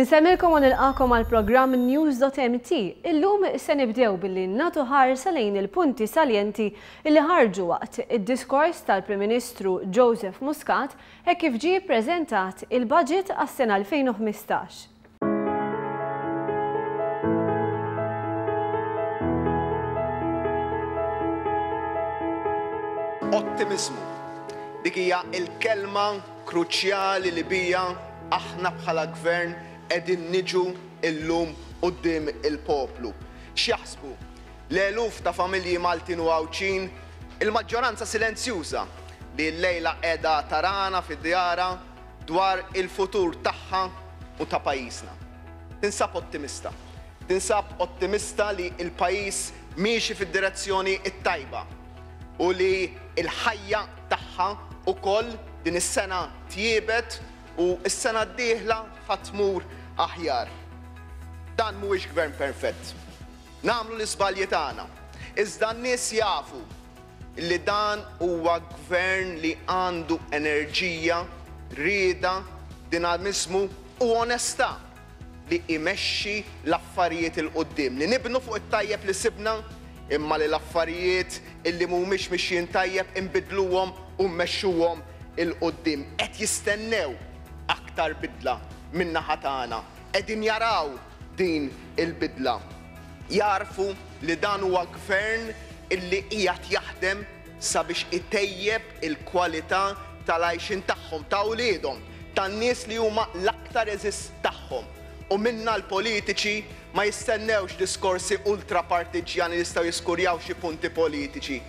Nsemmilkom u nilqakom għal programm News.mt. Illum se nibdew billi nagħtu ħarsa lejn il-punti saljenti illi ħarġu waqt id-diskors tal-Prim Ministru Joseph Muscat hekk kif ġie ppreżentat il-budget għas-sena 2015. Ottimizmu. Dik hija l-kelma kruċjali li bija aħna bħala gvern qegħdin niġu llum quddiem il-poplu. X'jaħsbu? L-eluf ta' familji Maltin u Għawċin, il-maġġoranza silenzjuża li llejla qiegħda tarana fid-djara dwar il-futur tagħha u ta' pajjiżna. Tinsab ottimista. Tinsab ottimista li l-pajjiż miexi fid-direzzjoni t-tajba u li l-ħajja tagħha wkoll din is-sena tjiebet u s-sena d-dieħla ħatmur aħjar. Dan mhuwiex gvern perfett. Nagħmlu l-iżbalji tagħna. Iżda n-nies jafu li dan huwa gvern li għandu enerġija, rieda, dinamiżmu u onestà li imexxi l-affarijiet il-qudiem. Li nibnu fuq it-tajjeb li sibna imma li l-affarijiet illi mhumiex mixjin tajjeb inbidluhom u mmexxuhom il-qudiem. Qed jistennew aktar bidla min-naħa tagħna. Qegħdin jaraw din il-bidla. Jarfu li dan huwa gvern illi qiegħed jaħdem sabiex itejjeb il-kwalità tal-għajxin tagħhom, ta' wliedhom, tan-nies li huma l-aktar eżist tagħhom. U minna l-politiċi ma jistennewx diskorsi ultrapartiġjani li jistgħu jiskurjaw xi punti politiċi.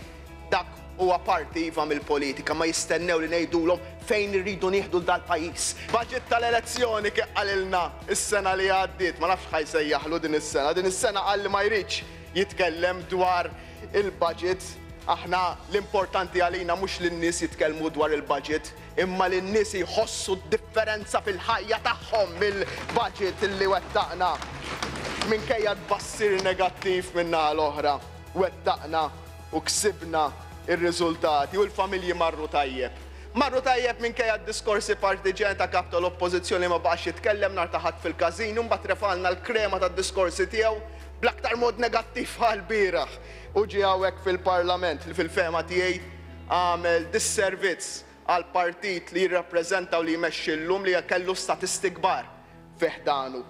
Dak huwa parti iva mill-politika, ma jistennew li ngħidulhom fejn irridu nieħdu dal-pajjiż. Baġit tal-elezzjoni kif qalilna is-sena li għaddiet, ma nafx ħajsejjaħlu din is-sena. Din is-sena qal li ma jridx jitkellem dwar il-budget. Aħna l-importanti għalina mhux li n-nies jitkellmu dwar il-budget, imma li n-nies jħossu d-differenza fil-ħajja tagħhom mill-budget illi wettaqna. Minkejja tbassir negattiv min-naħa l-oħra, wettaqna u ksibna ir-riżultati u l-familji marru tajjeb. Marru tajjeb minkejja d-diskorsi partiġjani ta' kap tal-oppożizzjoni ma baqax jitkellem nhar taħat fil-każin u mbagħad refalna l-krema tad-diskorsi tiegħu bl-aktar mod negattiv għall-bieraħ. U ġie hawnhekk fil-Parlament li fil-fema tiegħi għamel disservizz għal partit li jirrappreżenta u li jmexxi llum li kellu statisti kbar fih danu.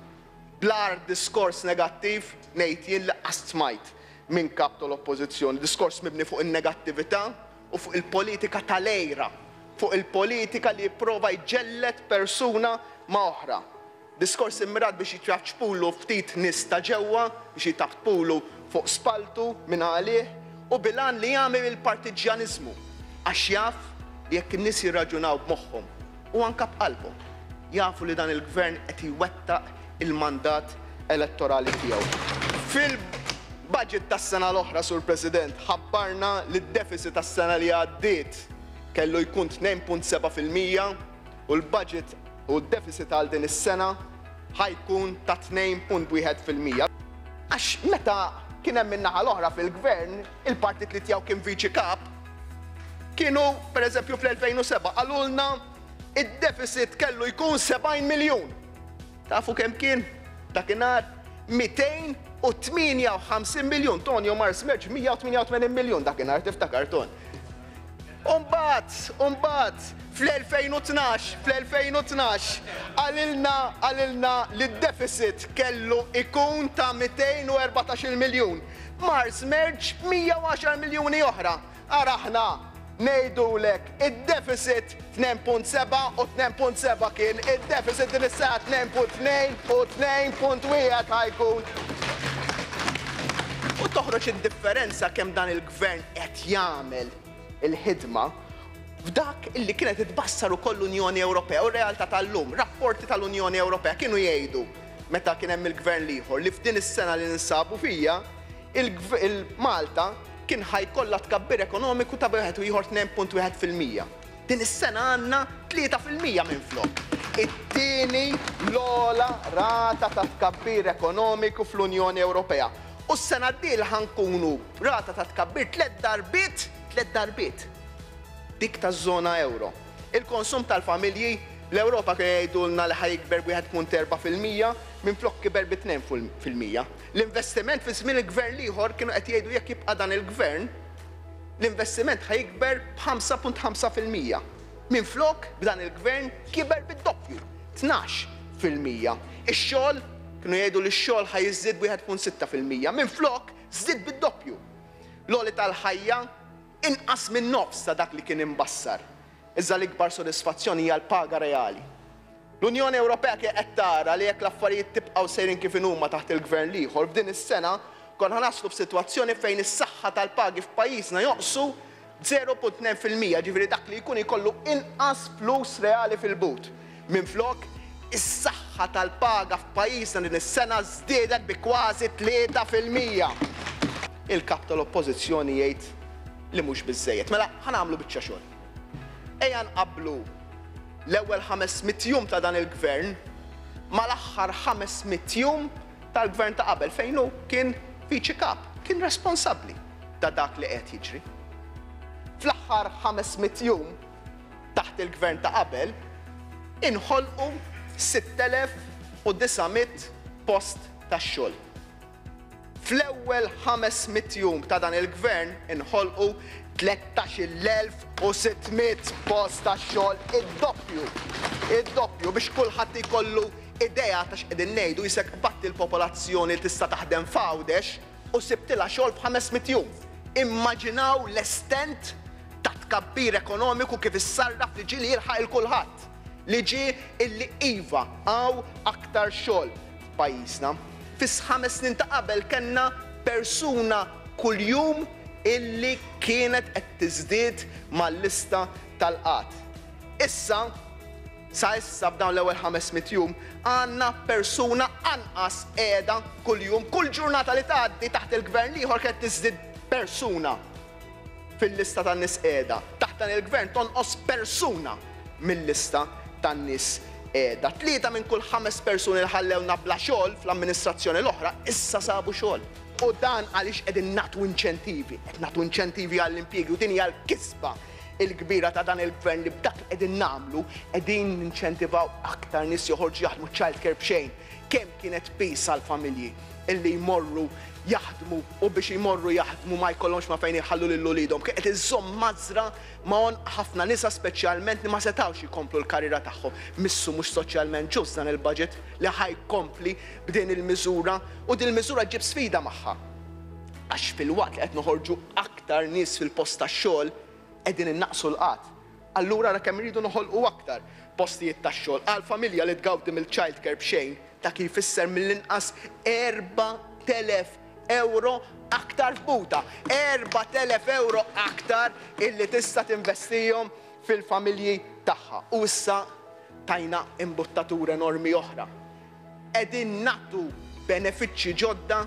Blar diskors negattiv ngħid jien laqqas smajt minn kap tal-oppożizzjoni, diskors mibni fuq in-negattività u fuq il-politika tal-ejra, fuq il-politika li jipprova jġellet persuna ma' oħra. Diskors immirat biex jitraċpulu ftit nies ta' ġewwa, biex jitaħtpulu fuq spaltu minn għalih u bilan li jagħmel il-partiġjaniżmu għax jaf li jekk in-nies jirraġunaw b'moħħhom u anke b'qalbhom jafu li dan il-gvern qed iwettaq il-mandat elettorali tiegħu. Fil-budget tas-sena l-oħra, Sur President, ħabbarna li d-deficit tas-sena li għaddiet kellu jkun 2.7% u l-budget u d-deficit għal din is-sena ħajkun ta' 2.1%. Għax meta kien hemm min-naħa l-oħra fil-gvern, il-partit li tiegħu kien viċi kap, kienu pereżempju fl-2007 qalulna id-deficit kellu jkun 70 miljun. Tafu kemm kien? Dakinhar 258 miljun. Tonio Mars Merġ 188 miljun dakinhar tiftakar ton. Umbagħad fl-2012 għalilna li d-deficit kellu ikun ta' 214 miljun. Mars Merġ 110 miljuni oħra. Araħna ngħidulek id-deficit 2.7 u 2.7 kien id-deficit din is-sena 2.2 u 2.1 ħajkun. U toħroġ id-differenza kemm dan il-gvern qed jagħmel il-ħidma f'dak illi kienet itbassar ukoll l-Unjoni Ewropea u r-realtà tal-lum. Rapporti tal-Unjoni Ewropea kienu jgħidu meta kien hemm il-gvern ieħor li f'din is-sena li ninsabu fija il-Malta kien ħajkollha tkabbir ekonomiku ta' wieħed u ieħor 2.1%. Din is-sena għandna 3% minflok. It-tieni l-ogħla rata ta' tkabbir ekonomiku fl-Unjoni Ewropea. U s-sena d-dieħla ħankunu rata ta' tkabbir 3 darbiet dik taż-żona euro. Il-konsum tal-familji L-Ewropa kienu jgħidulna li ħajkber b'1.4% minflok kiber b'2%. L-investiment fi żmien il-gvern ieħor kienu qed jgħidu jekk jibqa' dan il-gvern, l-investiment ħajkber b'5.5%. Minflok b'dan il-gvern kiber bid-doppju, 12%. Ix-xogħol kienu jgħidu li x-xogħol ħajżied b'1.6%. Minflok żdied bid-doppju. L-għoli tal-ħajja inqas minn nofs ta' dak li kien imbassar. Iżda l-ikbar sodisfazzjoni hija l-paga reali. L-Unjoni Ewropea kien qed tara li jekk l-affarijiet tibqgħu sejrin kif huma taħt il-gvern ieħor f'din is-sena konna naslu f'sitwazzjoni fejn is-saħħa tal-pagi f'pajjiżna jonqsu 0.2%, ġifieri dak li jkun ikollu inqas flus reali fil-but. Minflok is-saħħa tal-paga f'pajjiżna din is-sena żdiedet bi kważi 3%. Il-kap tal-Oppożizzjoni jgħid li mhux biżżejjed. Mela ħanagħmlu biċċa xogħol. Ejja nqabblu l-ewwel 500 jum ta' dan il-gvern mal-aħħar 500 jum tal-gvern ta' qabel fejn hu kien viċi kap, kien responsabbli ta' dak li qed jiġri. Fl-aħħar 500 jum taħt il-gvern ta' qabel inħolqu 6,900 post tax-xogħol. Fl-ewwel 500 jum ta' dan il-gvern inħolqu 13,600 post tax-xogħol, id-doppju biex kulħadd ikollu idea ta' x'qegħdin ngħidu jisek batti l-popolazzjoni tista' taħdem f'għawdex u sibtilha xogħol b'500 jum. Immaġinaw l-estent ta' tkabbir ekonomiku kif issarraf li ġie li jilħaq il-kulħadd. Li ġie illi iva hawn aktar xogħol f'pajjiżna. Fis-5 snin ta' qabel kellna persuna kuljum illi kienet qed tiżdied mal-lista tal-qatt. Issa, sa issa b'dawn l-ewwel 500 jum għandna persuna anqas qiegħda kuljum, kull ġurnata li tgħaddi taħt il-gvern ieħor kienet tiżdied persuna fil-lista tan-nies qiegħda. Taħt dan il-gvern tonqos persuna mill-lista tan-nies qiegħda. 3 minn kull 5 persuni li ħallewna bla xogħol fl-amministrazzjoni l-oħra issa sabu xogħol. U dan għaliex qegħdin nagħtu inċentivi, qed nagħtu inċentivi għall-impjiegi u din hija l-kisba il-kbira ta' dan il-gvern li b'dak li qegħdin nagħmlu qegħdin ninċentivaw aktar nies joħorġu jaħdmu childcare b'xejn. Kemm kienet pis għall-familji illi jmorru jaħdmu u biex jmorru jaħdmu ma jkollhomx ma fejn iħallu lil ulidhom. Kienet iżomm mażra ma' ħafna nisa speċjalment li ma setgħux jkomplu l-karriera tagħhom. Missu mhux soċjalment ġust dan il-budget li ħajkompli b'din il-miżura u din il-miżura ġib sfida magħha. Għax fil-waqt li qed noħorġu aktar nies fil-post tax-xogħol qegħdin innaqsu l-qatt. Allura kemm iridu noħolqu aktar postijiet tax-xogħol għall-familja li tgawdi mill-childcare b'xejn ta' kif isser mill-inqas 4,000 euro aktar f'buta. 4,000 euro aktar illi tista' tinvestihom fil-familji tagħha. U issa tajna imbuttatura enormi oħra. Qegħdin nagħtu benefiċċji ġodda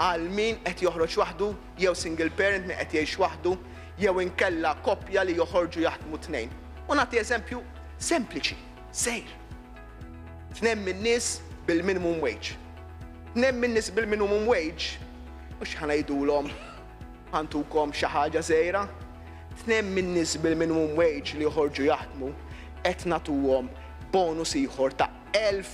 għal min qed joħroġ waħdu jew single parent min qed jgħix waħdu jew inkella koppja li joħorġu jaħdmu tnejn. U nagħti eżempju sempliċi, sejr. 2 min-nies bil-minimum wage. 2 min-nies bil-minimum wage mhux ħanajdulhom ħantukom xi ħaġa żgħira. 2 min-nies bil-minimum wage li joħorġu jaħdmu qed nagħtuhom bonus ieħor ta' 1,000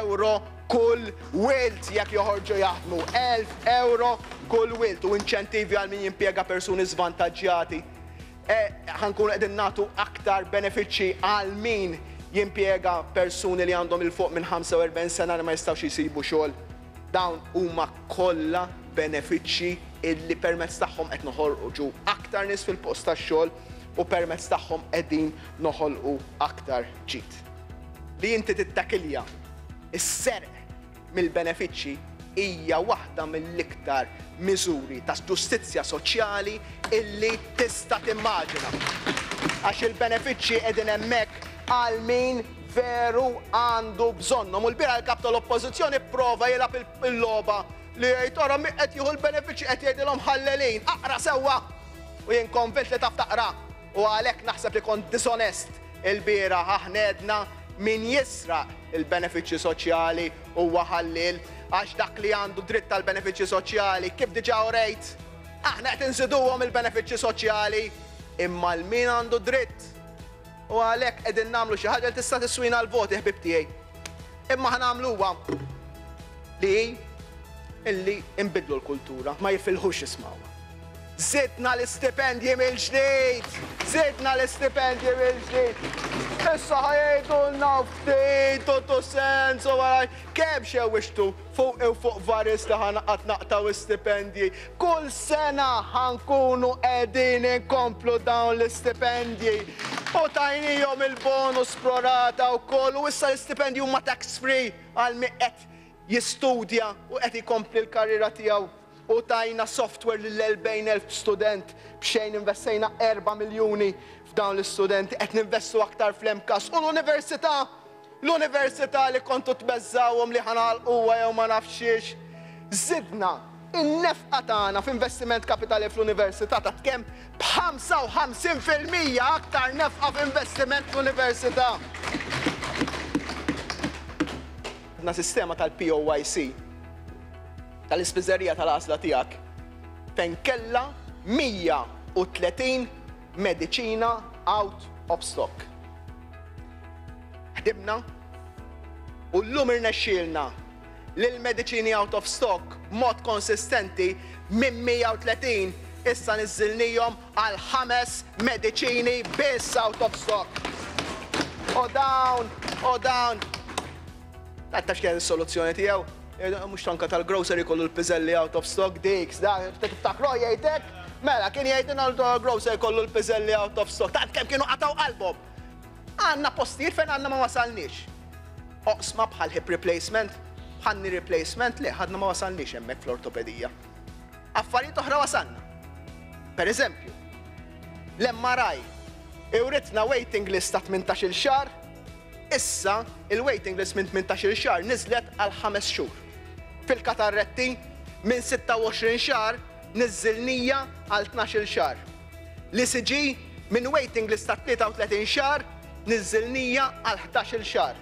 euro kull wilt jekk joħorġu jaħdmu. 1,000 euro kull wilt u inċentivi għal min jimpjega persuni żvantaġġjati. Ħankunu qegħdin nagħtu aktar benefiċċji għal min jimpjega persuni li għandhom il-fuq minn 45 sena li ma jistgħux jisibu xogħol. Dawn huma kollha benefiċċji illi permezz tagħhom qed noħorġu aktar nies fil-post tax-xogħol u permezz tagħhom qegħdin noħolqu aktar ġid. Li inti tittakilja is-serq mill-benefiċċji hija waħda mill-iktar miżuri ta' ġustizzja soċjali illi tista' timmaġina. Għax il-benefiċċji qegħdin hemmhekk għal min veru għandu bżonnhom. U l-bira l-kap tal-Oppożizzjoni prova jilgħab il-logħba li jgħid ora min qed jieħu l-benefiċċji qed jgħidilhom ħallelin, aqra sewwa u jien konvint li taf taqra. U għalhekk naħseb li kont disonest il-bira aħna għedna min jisraq il-benefiċċji soċjali huwa ħallil għax dak li għandu dritt tal-benefiċċji soċjali kif diġà urejt. Aħna qed inżiduhom il-benefiċċji soċjali imma l-min għandu dritt U għalhekk qegħdin nagħmlu xi ħaġa li tista' tiswina l-voti ħbib tiegħi. Imma ħanagħmluha li illi inbidlu l-kultura, ma jifilħux ismawha. Zidna l-istipendji mill-ġdid! Zidna l-istipendji mill-ġdid! Issa ħajdulna ftit u sens u għaraj, kemm xewwixtu fuq varis li ħanaqat naqtaw istipendji. Kull sena ħankunu qegħdin inkomplu dawn l-istipendji. U tajnijhom il-bonus prorata wkoll u issa l-istipendji huma tax free għal min qed jistudja u qed ikompli l-karriera tiegħu. U tajna software lill-40,000 student b'xejn investejna 4 miljuni f'dawn l-istudenti qed ninvestu aktar fl-MCAS u l-università li kontu tbeżżawhom li ħanalquha jew ma nafxiex. Żidna in-nefqa tagħna f'investiment kapitali fl-università ta' kemm b'55% aktar nefqa f'investiment fl-università. Għandna sistema tal-POYC tal-ispiżerija tal-għażla tiegħek fejn kellha 130 mediċina out of stock. Ħdibna u llum irnexxielna lill-mediċini out of stock mod konsistenti minn 130 issa niżżilnihom għal 5 mediċini biss out of stock. U dawn. Taf x'kien is-soluzzjoni tiegħu? Mux tanka tal-grocery kollu l-piżelli out of stock diks, tiftakru jgħidek? Mela, kien jgħidina l-grocery kollu l-piżelli out of stock, tant kemm kienu qataw qalbhom. Għandna postijiet fejn għandna ma wasalniex. Oqsma bħal hip replacement, bħal knee replacement, le ħadna ma wasalniex hemmhekk fl-ortopedija. Affarijiet oħra wasalna. Per eżempju, l-MRI iwritna waiting list ta' 18-il xahar, issa il-waiting list minn 18-il xahar niżlet għal 5 xhur. Fil-katarretti minn 26 xahar niżżilnija għal 12-il xahar. L-ECG minn waiting list ta' 33 xahar niżżilnija għal 11-il xahar.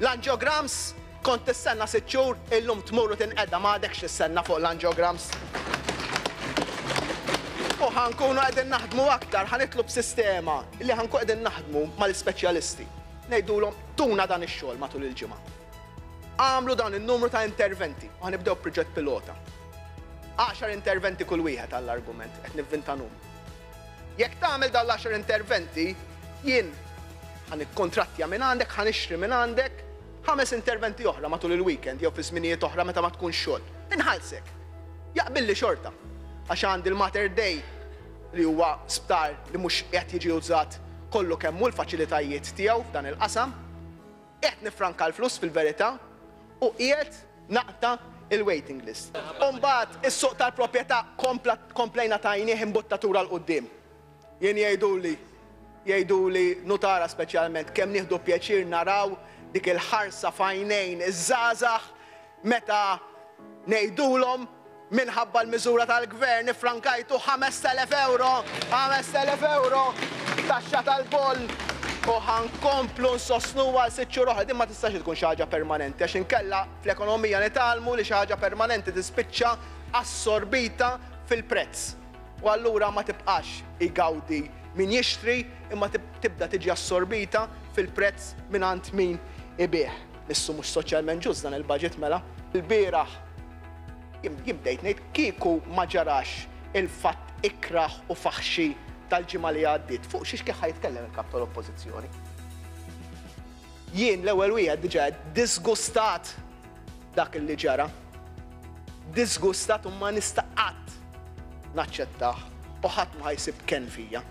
L-angiograms kont tistenna 6 xhur illum tmur u tinqedda m'għadekx tistenna fuq l-angiograms. U ħankunu qegħdin naħdmu aktar, ħanitlu b'sistema li ħankunu qegħdin naħdmu mal-ispeċjalisti. Ngħidulhom tuna dan ix-xogħol matul il-ġimgħa. Għamlu dan in-numru ta' interventi u ħanibdew proġett pilota. 10 interventi kull wieħed għall-argument qed nivvinta numru. Jekk tagħmel dan l-10 interventi, jien ħanikkontrattja minn għandek, ħanixtri minn għandek 5 interventi oħra matul il-weekend jew fi żminijiet oħra meta ma tkun xogħol. Inħallsek. Jaqbilli xorta għax għandi l-Mater Dei li huwa sptar li mhux qed jiġi użat kollu kemm hu l-faċilitajiet tiegħu f'dan il-qasam, qed nifranka l-flus fil-verità u qiegħed naqta' il-waiting list. Mbagħad is-suq tal-proprjetà komplejna tajnieh imbuttatura l qudiem. Jien jgħiduli nutara speċjalment kemm nieħdu pjaċir naraw dik il-ħarsa f'għajnejn iż-żgħażagħ meta ngħidulhom minħabba l-miżura tal-gvern ifrankajtu 5,000 euro, 5,000 euro taxxa tal-boll u ħankomplu nsostnu għal 6 xhur oħra. Din ma tistax tkun xi ħaġa permanenti għax inkella fl-ekonomija nitalmu li xi ħaġa permanenti tispiċċa assorbita fil-prezz. U allura ma tibqax igawdi min jixtri imma tibda tiġi assorbita fil-prezz mingħand min ibih. Issu mhux soċjalment ġust dan il-baġit mela. Il-bieraħ jibdejt ngħid kieku ma ġarax il-fatt ikraħ u faħxi tal-ġimgħa li għaddiet fuq xi xkieħ jitkellem il-kap tal-Oppożizzjoni. Jien l-ewwel wieħed diġà disgustat dak li ġara. Disgustat u ma nista' qatt naċċettah u ħadd ma ħajsib ken fija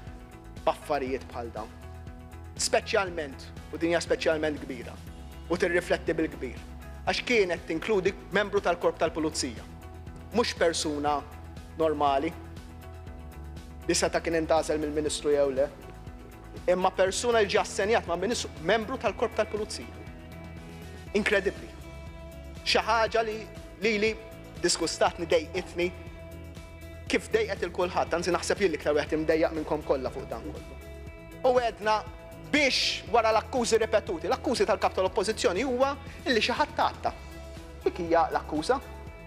b'affarijiet bħal dawn. Speċjalment, u din hija speċjalment kbira, u tirrifletti bil-kbir, għax kienet tinkludi membru tal-Korp tal-Pulizija. Mhux persuna normali, li seta kien intażel mill-Ministru jew le, imma persuna li ġie assenjat ma' Ministru, membru tal-Korp tal-Pulizija. Inkredibbli. Xi ħaġa li diskustatni dejqitni kif dejqet il-kulħadd, anzi naħseb jien iktar wieħed imdejjaq minnkom kollha fuq dan kollu. U għedna biex wara l-akkużi ripetuti, l-akkużi tal-kap tal-Oppożizzjoni huwa illi xi ħadd tatta. Dik hija l-akkuża,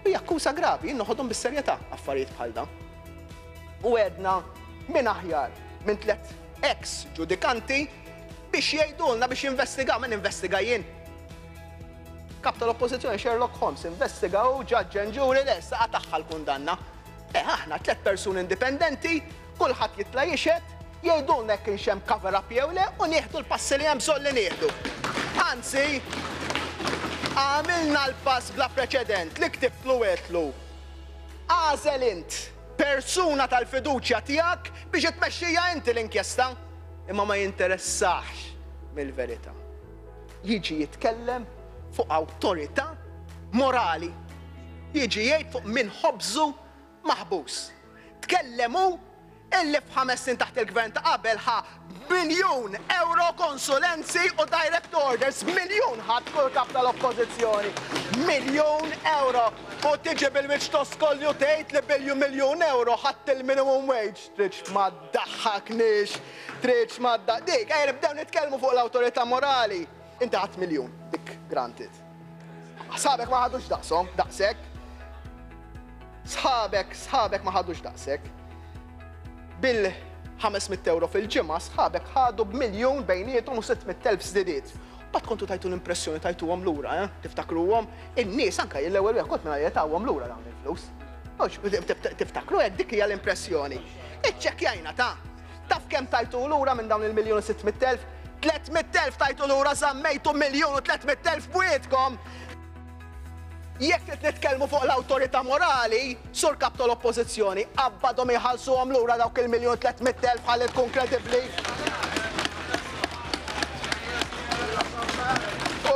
hija akkuża gravi, innoħodhom bis-serjetà affarijiet bħal dan. U għedna minn aħjar minn 3 ex ġudikanti biex jgħidulna biex investigaw, ma ninvestiga jien. Kap tal-Oppożizzjoni Sherlock Holmes investigaw ġaġġ and ġuri lesta għataħħa l-kundanna. Aħna 3 persuni indipendenti, kulħadd jitla jixed, jgħidulna jekk kienx hemm cover-up jew le u nieħdu l-passi li hemm bżonn li nieħdu. Anzi, għamilna l-pass bla preċedent li ktibtlu għetlu. Għażel int persuna tal-fiduċja tiegħek biex itmexxija inti l-inkjesta, imma ma jinteressax mill-verità. Jiġi jitkellem fuq awtorità morali. Jiġi jgħid fuq min ħobżu maħbus. Tkellemu illi f'5 snin taħt il-gvern ta' qabel ħa €1,000,000 konsulenzi u direct orders, $1,000,000 ħadd kull kap tal-Oppożizzjoni. €1,000,000 u tiġi bil-wiċċ toskolli u tgħid li €1,000,000 ħadd il-minimum wage. Tridx ma ddaħħakniex, tridx ma dik, nibdew nitkellmu fuq l-awtorità morali. Inti ħadd $1,000,000 dik granted. Sħabek ma ħadux daqshom, daqshekk. Sħabek ma ħadux daqshekk. Bil-€500 fil-ġimgħa sħabek ħadu b'1,000,000 bejniethom u 600,000 żdidiet. Bad kontu tajtu l-impressjoni tajtuhom lura, tiftakruhom, in-nies anke l-ewwel wieħed kont minn jagħtawhom lura dawn il-flus. Tiftakru hekk dik hija l-impressjoni. Iċċekkjajna taf kemm tajtu lura minn dawn il-1,600,000? 300,000 tajtu lura żammejtu 1,300,000 bwietkom. Jekk qed nitkellmu fuq l-awtorità morali, sur kap tal-Oppożizzjoni, qabbadhom iħallsuhom lura dawk il-1,300,000 ħalli tkun kredibbli. U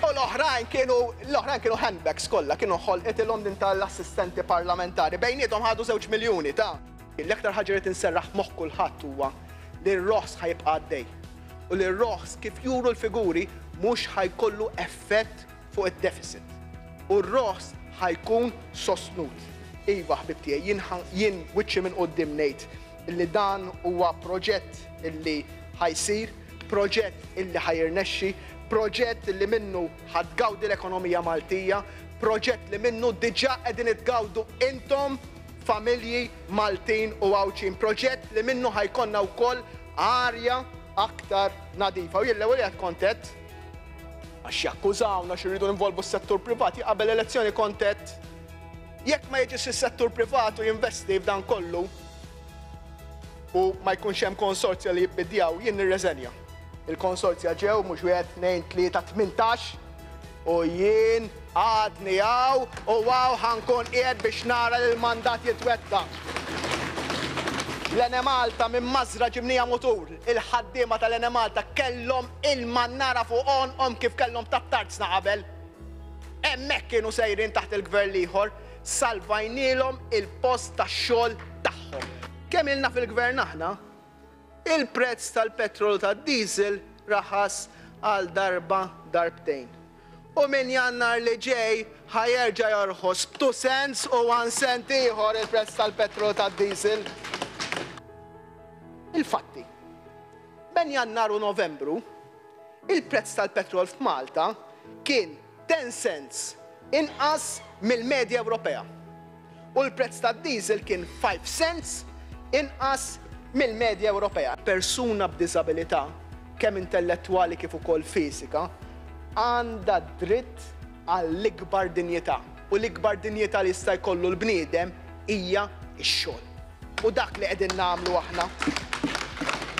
l-oħrajn kienu handbags kollha, kienu ħolqithilhom din tal-assistenti parlamentari, bejniethom ħadu żewġ miljuni ta'. L-aktar ħaġa li tinserraħ moħħ kulħadd huwa li r-roħs ħajibqa' għaddej. U li r-roħs kif juru l-figuri mhux ħajkollu effett fuq id-deficit. U r-roħs ħajkun sostnut. Iva ħbib tiegħi, jien wiċċi minn quddiem ngħid illi dan huwa proġett illi ħajsir, proġett illi ħajirnexxi, proġett li minnu ħadgawdi l-ekonomija Maltija, proġett li minnu diġà qegħdin itgawdu intom familji Maltin u Għawċin, proġett li minnu ħajkonna wkoll arja aktar nadifa. U jien l-ewwel qed kontet għax jakkużawna x'irridu ninvolvu s-settur privati, qabel elezzjoni kontet jekk ma jiġix is-settur privatu jinvesti f'dan kollu u ma jkunx hemm konsorzja li jibbidjaw, jien nirreżenja. Il-konsorzja ġew mhux wieħed 2, 3, 18 u jien għadni għaw u għaw ħankun qiegħed biex nara li l-mandat jitwettaq. L-Enemalta minn Mażra ġibnija mutur, il-ħaddiema tal-Enemalta kellhom il-mannara fuqhom kif kellhom tat-tarzna qabel. Hemmhekk kienu sejrin taħt il-gvern ieħor, salvajnielhom il-post tax-xogħol tagħhom. Kemm ilna fil-gvern aħna, il-prezz tal-petrol tad-diesel raħas għal darbtejn. U minn Jannar li ġej ħajerġa' jorħos b'2 cents u 1 cent ieħor il-prezz tal-petrol tad-diesel. Il-fatti, bejn Jannar u Novembru, il-prezz tal-petrol f'Malta kien 10 cents inqas mill-medja Ewropea. U l-prezz tad-diesel kien 5 cents inqas mill-medja Ewropea. Persuna b'diżabilità, kemm intellettwali kif ukoll fiżika, għandha dritt għall-ikbar dinjità. U l-ikbar dinjità li jista' jkollu l-bniedem hija x-xogħol. U dak li qegħdin nagħmlu aħna,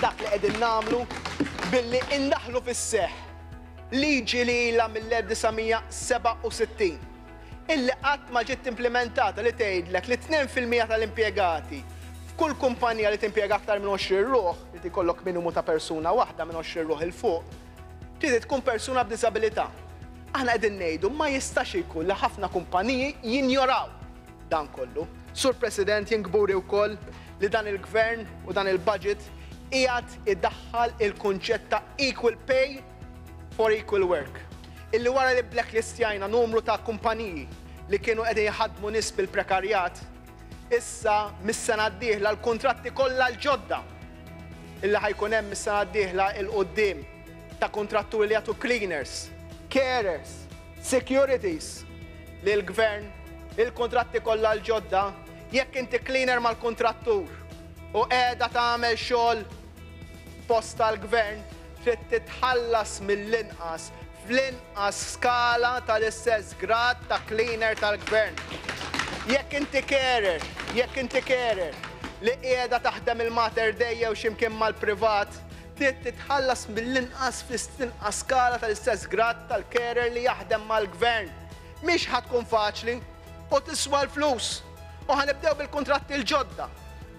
dak li qegħdin nagħmlu billi indaħlu fis-seħħ liġi li ilha mill-1967 illi qatt ma ġiet implementata li tgħidlek li 2% tal-impjegati f'kull kumpanija li timpjega aktar minn 20 ruħ, li tikollok minimu ta' persuna waħda minn 20 ruħ il fuq, trid tkun persuna b'diżabilità. Aħna qegħdin ngħidu ma jistax ikun li ħafna kumpaniji jinjoraw dan kollu. Sur President, jingburi wkoll li dan il-gvern u dan il-budget qiegħed iddaħħal il-kunċett ta' equal pay for equal work. Illi wara li blacklistjajna numru ta' kumpaniji li kienu qegħdin jħaddmu nies bil-prekarjat, issa mis-sena d-dieħla l-kuntratti kollha l-ġodda illi ħajkun hemm mis-sena d-dieħla il-qudiem ta' kontratturi li jagħtu cleaners, carers, securities li l-gvern il-kontratti kollha l-ġodda jekk inti cleaner mal-kontrattur u qiegħda tagħmel xogħol post tal-gvern trid titħallas mill-inqas fl-inqas skala tal-istess grad ta' cleaner tal-gvern. Jekk inti carer li qiegħda taħdem il-Mater Dei jew x'imkien mal-privat, trid titħallas mill-inqas fl-istinqas skala tal-istess grad tal-carer li jaħdem mal-gvern. Mhix ħatkun faċli u tiswa l-flus. U ħanibdew bil-kuntratti l-ġodda.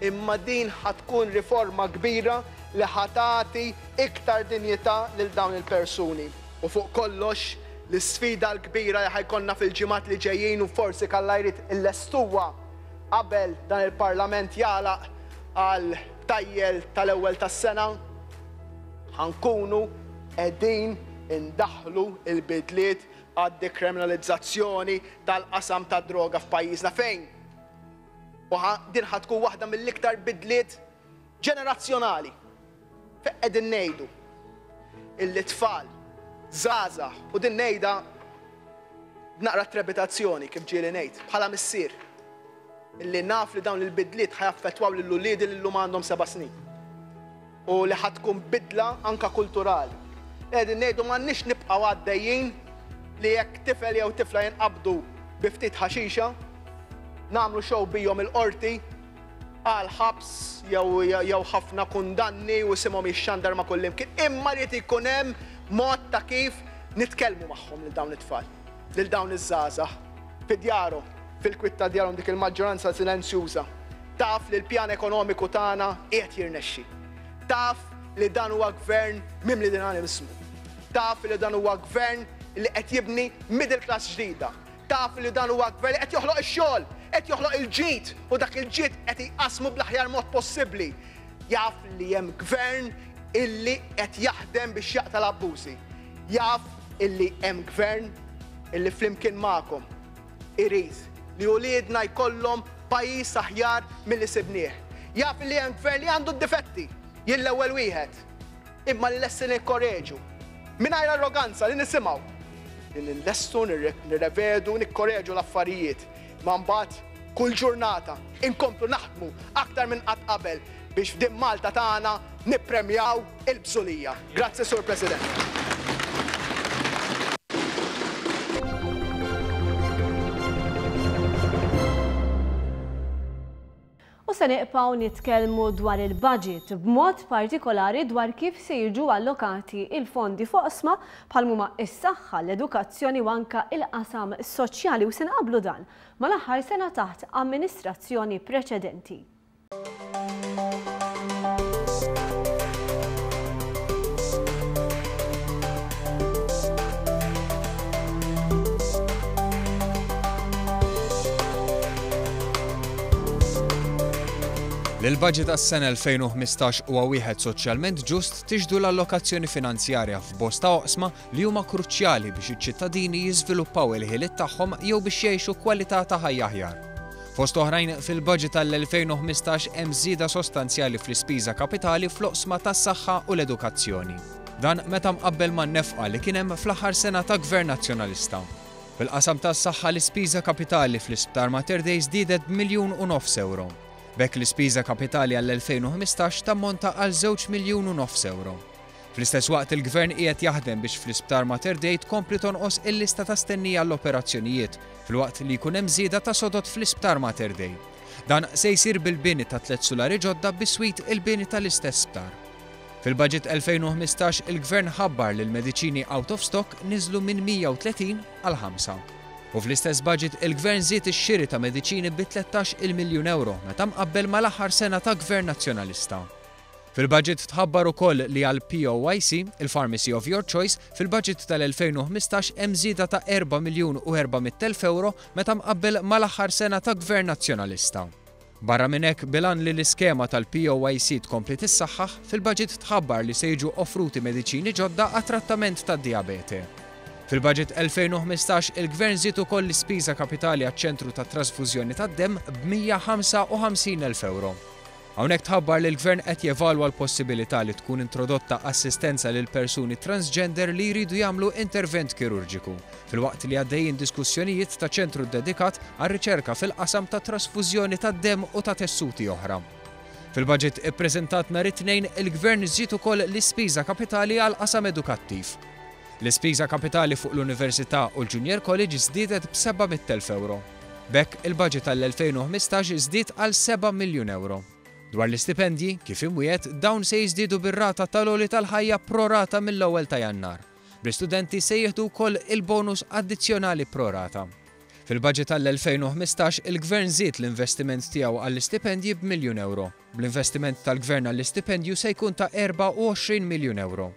Imma din ħatkun riforma kbira li ħatati iktar dinjità lil dawn il-persuni. U fuq kollox, l-sfida l-kbira li ħajkonna fil-ġimgħat li ġejjin u forsi kalla jrid illestuwa qabel dan il-Parlament jagħlaq għal tajjel tal-ewwel tas-sena, ħankunu qegħdin indaħħlu l-bidliet għad-dekriminalizzazzjoni tal-qasam tad-droga f'pajjiżna fejn. U din ħatkun waħda mill-iktar bidliet ġenerazzjonali. Fejn qegħdin ngħidu il-tfal, żgħażagħ u din ngħidha b'naqra trepitazzjoni kif ġieli ngħid bħala missier illi naf li dawn il-bidliet ħajaffettwaw lill-uliedi li llum għandhom 7 snin. U li ħatkun bidla anka kulturali. Qegħdin ngħidu m'għandniex nibqgħu għaddejjin li jekk tifel jew tifla jinqabdu bi ftit ħaxixa, nagħmlu show bihom il-qorti għal ħabs jew ħafna kundanni u isimhom jixxandar ma' kullimkien. Imma rid ikun hemm mod ta' kif nitkellmu magħhom lil dawn it-tfal, lil dawn iż-żgħażagħ fid-djarhom, fil-kwitt ta' djarhom dik il-maġġoranza silenzjuża. Taf li l-pjan ekonomiku tagħna qiegħed jirnexxi. Taf li dan huwa gvern mimli din ismu. Taf li dan huwa gvern li qed jibni middle class ġdida. Taf li dan huwa gvern li qed joħloq ix-xogħol, qed joħloq il-ġid u dak il-ġid qed iqasmu bl-aħjar mod possibbli. Jaf li hemm gvern illi qed jaħdem biex jaqta' l-abbużi. Jaf illi hemm gvern illi flimkien magħkom irid li uliedna jkollhom pajjiż aħjar milli sibnieh. Jaf li hemm gvern li għandu d-difetti jien l-ewwel wieħed, imma li lessi nikkoreġu mingħajr arroganza li nisimgħu. Li nillestu nirrevedu nikkoreġu l-affarijiet. Ma mbagħad kull ġurnata inkomplu naħdmu aktar minn qatt qabel biex f'din Malta tagħna nippremjaw il-bżulija. Grazzi, Sur President. U se neqgħu nitkellmu dwar il-budget b'mod partikolari dwar kif se jiġu allokati il-fondi foqsma bħal huma s-saħħa, l-edukazzjoni u anke il-qasam soċjali u se nqabblu dan mal-aħħar sena taħt amministrazzjoni preċedenti. L-budget għas-sena 2015 huwa wieħed soċjalment ġust tiġdu l-allokazzjoni finanzjarja f'bosta oqsma li huma kruċjali biex iċ-ċittadini jiżviluppaw il-ħiliet tagħhom jew biex jgħixu kwalità ta' ħajja aħjar. Fost oħrajn fil-budget tal-2015 hemm żieda sostanzjali fl-ispiża kapitali fl-oqsma tas-saħħa u l-edukazzjoni. Dan meta mqabbel man-nefqa li kien hemm fl-aħħar sena ta' Gvern Nazzjonalista. Fil-qasam tas-saħħa l-ispiża kapitali fl-Isptar Mater Dei żdiedet b'1.5 miljun euro. Bekk l-ispiża kapitali għall-2015 tammonta għal 2.5 miljun euro. Fl-istess waqt il-Gvern qiegħed jaħdem biex fl-Isptar Mater Dei tkompli tonqos il-lista ta' stennija għall-operazzjonijiet filwaqt li jkun hemm żieda ta' sodod fl-Isptar Mater Dei. Dan se jsir bil-bini ta' 3 sulari ġodda biswit il-bini tal-istess sptar. Fil-budget 2015 il-Gvern ħabbar li l-mediċini out of stock niżlu minn 130 għal 5. U fl-istess budget il-Gvern żied ix-xiri ta' mediċini bi 13 miljun euro meta mqabbel mal-aħħar sena ta' Gvern Nazzjonalista. Fil-budget tħabbar ukoll li għal POYC, il-Pharmacy of Your Choice, fil-budget tal-2015 hemm żieda ta' 4.400.000 euro meta mqabbel mal-aħħar sena ta' Gvern Nazzjonalista. Barra minn hekk bilan li l-iskema tal-POYC tkompli tissaħħaħ, fil-budget tħabbar li se jiġu offruti mediċini ġodda għat-trattament tad-dijabete. Fil-budget 2015 il-Gvern żied ukoll l-ispiża kapitali għaċ-ċentru tat trasfużjoni tad-demm b'155.000 euro. Hawnhekk tħabbar li l-Gvern qed jevalwa l-possibilità li tkun introdotta assistenza lil persuni transgender li jridu jagħmlu intervent kirurġiku, filwaqt li għaddejjin diskussjonijiet ta' ċentru dedikat għar-riċerka fil-qasam ta' trasfużjoni tad-demm u ta' tessuti oħra. Fil-budget ippreżentat nhar it-tnejn il-Gvern żied ukoll l-ispiża kapitali għal qasam edukattiv. L-ispiża kapitali fuq l-Università u l-Junior College żdiedet b'700,000 euro. Bekk il-budget tal-2015 żdied għal 7 miljun euro. Dwar l-istipendji, kif imwiet, dawn se jiżdiedu bir-rata tal-għoli tal-ħajja prorata mill-ewwel ta' Jannar. Bl-istudenti se jieħdu wkoll il-bonus addizzjonali prorata. Fil-budget tal-2015 il-Gvern żied l-investiment tiegħu għall-istipendji b'1 euro. Bl-investiment tal-Gvern għall-istipendju se jkun ta' 24 miljun euro.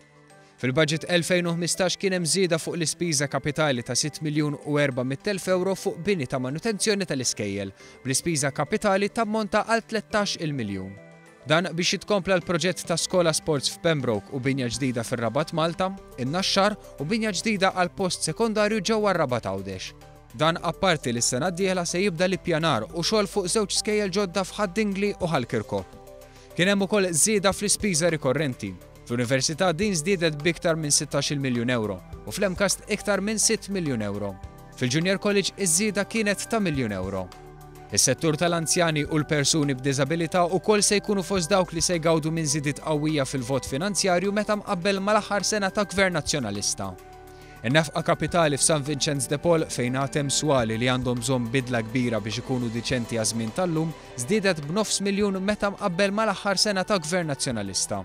Fil-budget 2015 kien hemm żieda fuq l-ispiża kapitali ta' 6,400,000 euro fuq bini ta' manutenzjoni tal-iskejjel, bl-ispiża kapitali tammonta għal 13 miljun. Dan biex jitkompla l-proġett ta' skola sports f'Pembroke u binja ġdida fir-Rabat Malta, in-Naxxar u binja ġdida għal post sekondarju ġewwa r-Rabat Għawdex. Dan apparti li s-sena d-dieħla se jibda l-ippjanar u xogħol fuq żewġ skejjel ġodda f'Ħaddingli u Ħallkirkop. Kien hemm ukoll żieda fl-ispiża rikorrenti. Fl-Università din żdiedet b'iktar minn 16 miljun euro u fl-Emkast iktar minn 6 miljun euro. Fil-Junior College iż-żieda kienet ta' miljun euro. Is-settur tal-anzjani u l-persuni b'diżabilità wkoll se jkunu fost dawk li se jgawdu minn żiediet qawwija fil-vot finanzjarju meta mqabbel mal-aħħar sena ta' Gvern Nazzjonalista. In-nefqa kapitali f'San Vincenz de Paul fejn għatem swali li għandhom bżonn bidla kbira biex ikunu diċenti għażmien tal-lum żdiedet b'9 miljun meta mqabbel mal-aħħar sena ta' Gvern Nazzjonalista.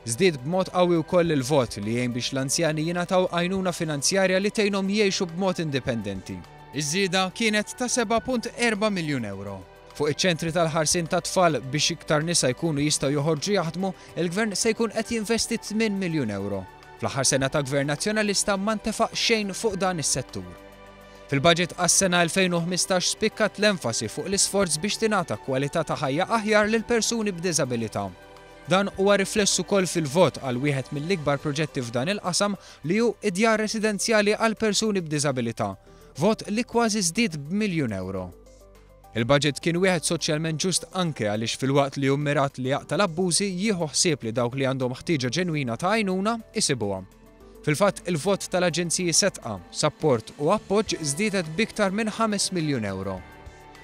Żdied b'mod qawwi wkoll il-vot li jgħin biex l-anzjani jingħataw għajnuna finanzjarja li tgħinhom jgħixu b'mod indipendenti. Iż-żieda kienet ta' 7.4 miljun euro. Fuq iċ-ċentri tal-ħarsin ta' tfal biex iktar nisa jkunu jistgħu joħorġu jaħdmu, il-Gvern se jkun qed jinvesti 8 miljun euro. Fl-aħħar sena ta' Gvern Nazzjonalista ma ntefaq xejn fuq dan is-settur. Fil-budget għas-sena 2015 spikkat l-enfasi fuq l-isforz biex tingħata kwalità ta' ħajja aħjar lil persuni b'diżabilità. Dan huwa rifless ukoll fil-vot għal wieħed mill-ikbar proġetti f'dan il-qasam li hu id-djar residenzjali għal persuni b'diżabilità, vot li kważi żdied b'1 euro. Il-budget kien wieħed soċjalment ġust anke għaliex fil-waqt li hu mirat li jaqta l-abbużi jieħu ħsieb li dawk li għandhom ħtieġa ġenwina ta' għajnuna isibuha. Fil-fatt il-vot tal-Aġenziji Setqa, Sapport u Appoġġ żdiedet b'iktar minn 5 miljun euro.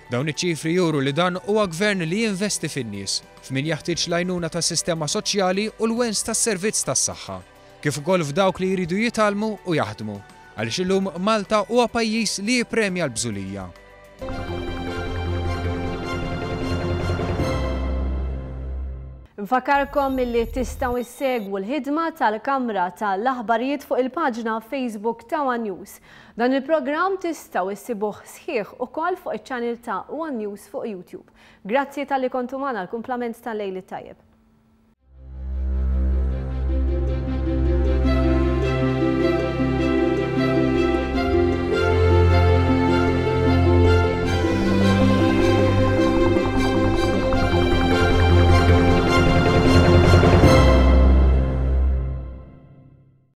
Dawn iċ-ċifri juru li dan huwa gvern li jinvesti fin-nies, f'min jeħtieġ l-għajnuna tas-sistema soċjali u l-wens tas-servizz tas-saħħa, kif ukoll f'dawk li jridu jitalmu u jaħdmu, għaliex illum Malta huwa pajjiż li jippremja l-bżulija. Nfakarkom milli tistgħu issegwu l-ħidma tal-Kamra tal-Aħbarijiet fuq il-paġna Facebook ta' One News. Dan il-programm tistgħu issibuh sħiħ ukoll fuq iċ-channel ta' One News fuq YouTube. Grazzi tal-li kontu magħna l-kumplament tal-lejl tajjeb.